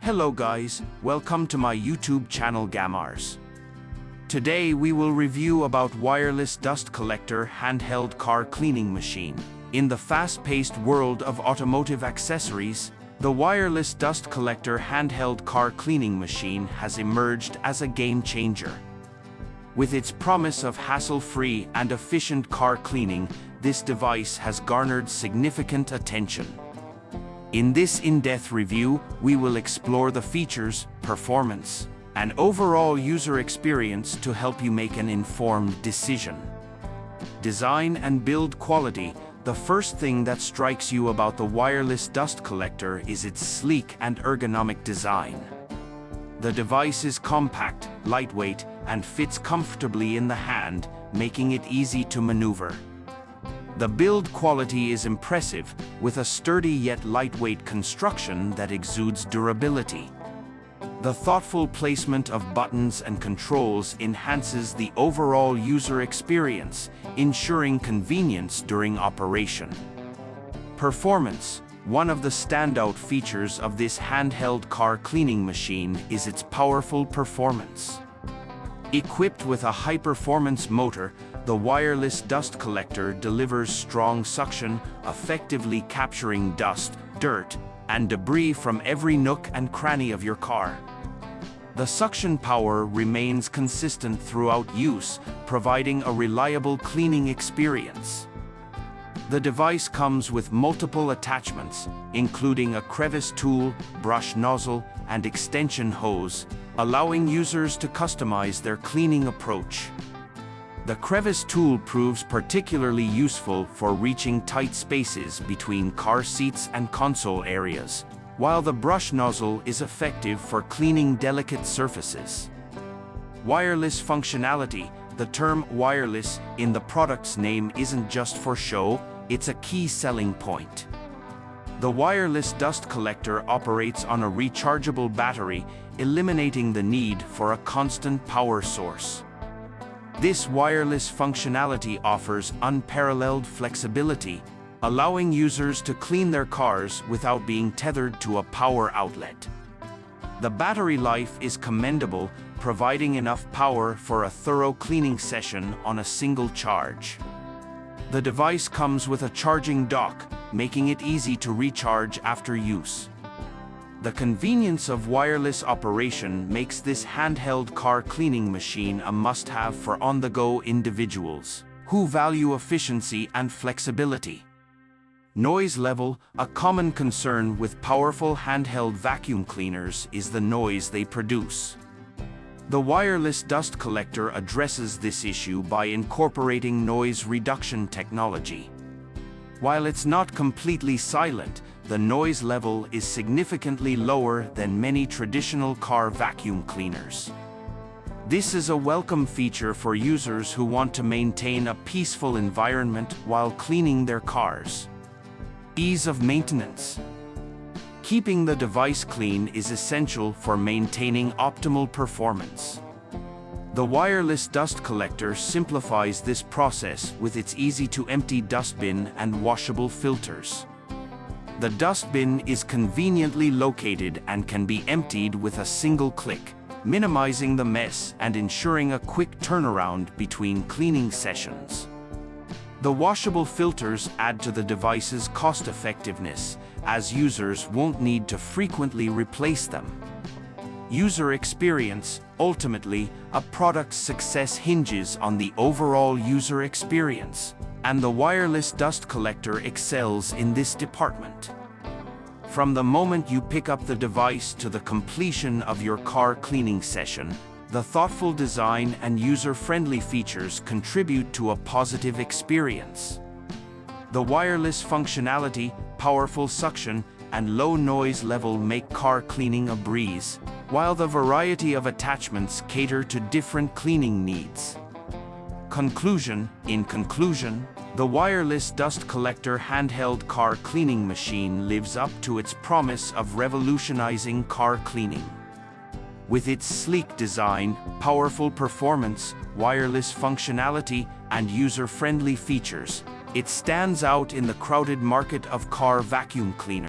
Hello guys, welcome to my YouTube channel GAMAARZ. Today we will review about wireless dust collector handheld car cleaning machine. In the fast-paced world of automotive accessories, the wireless dust collector handheld car cleaning machine has emerged as a game changer. With its promise of hassle-free and efficient car cleaning, this device has garnered significant attention. In this in-depth review, we will explore the features, performance, and overall user experience to help you make an informed decision. Design and build quality. The first thing that strikes you about the wireless dust collector is its sleek and ergonomic design. The device is compact, lightweight, and fits comfortably in the hand, making it easy to maneuver. The build quality is impressive, with a sturdy yet lightweight construction that exudes durability. The thoughtful placement of buttons and controls enhances the overall user experience, ensuring convenience during operation. Performance. One of the standout features of this handheld car cleaning machine is its powerful performance. Equipped with a high-performance motor, the wireless dust collector delivers strong suction, effectively capturing dust, dirt, and debris from every nook and cranny of your car. The suction power remains consistent throughout use, providing a reliable cleaning experience. The device comes with multiple attachments, including a crevice tool, brush nozzle, and extension hose, allowing users to customize their cleaning approach. The crevice tool proves particularly useful for reaching tight spaces between car seats and console areas, while the brush nozzle is effective for cleaning delicate surfaces. Wireless functionality. The term wireless in the product's name isn't just for show, it's a key selling point. The wireless dust collector operates on a rechargeable battery, eliminating the need for a constant power source. This wireless functionality offers unparalleled flexibility, allowing users to clean their cars without being tethered to a power outlet. The battery life is commendable, providing enough power for a thorough cleaning session on a single charge. The device comes with a charging dock, making it easy to recharge after use. The convenience of wireless operation makes this handheld car cleaning machine a must-have for on-the-go individuals who value efficiency and flexibility. Noise level. A common concern with powerful handheld vacuum cleaners is the noise they produce. The wireless dust collector addresses this issue by incorporating noise reduction technology. While it's not completely silent, the noise level is significantly lower than many traditional car vacuum cleaners. This is a welcome feature for users who want to maintain a peaceful environment while cleaning their cars. Ease of maintenance. Keeping the device clean is essential for maintaining optimal performance. The wireless dust collector simplifies this process with its easy-to-empty dustbin and washable filters. The dustbin is conveniently located and can be emptied with a single click, minimizing the mess and ensuring a quick turnaround between cleaning sessions. The washable filters add to the device's cost-effectiveness, as users won't need to frequently replace them. User experience. Ultimately, a product's success hinges on the overall user experience, and the wireless dust collector excels in this department. From the moment you pick up the device to the completion of your car cleaning session, the thoughtful design and user-friendly features contribute to a positive experience. The wireless functionality, powerful suction, and low noise level make car cleaning a breeze, while the variety of attachments cater to different cleaning needs. Conclusion. In conclusion, the wireless dust collector handheld car cleaning machine lives up to its promise of revolutionizing car cleaning. With its sleek design, powerful performance, wireless functionality, and user-friendly features, it stands out in the crowded market of car vacuum cleaners.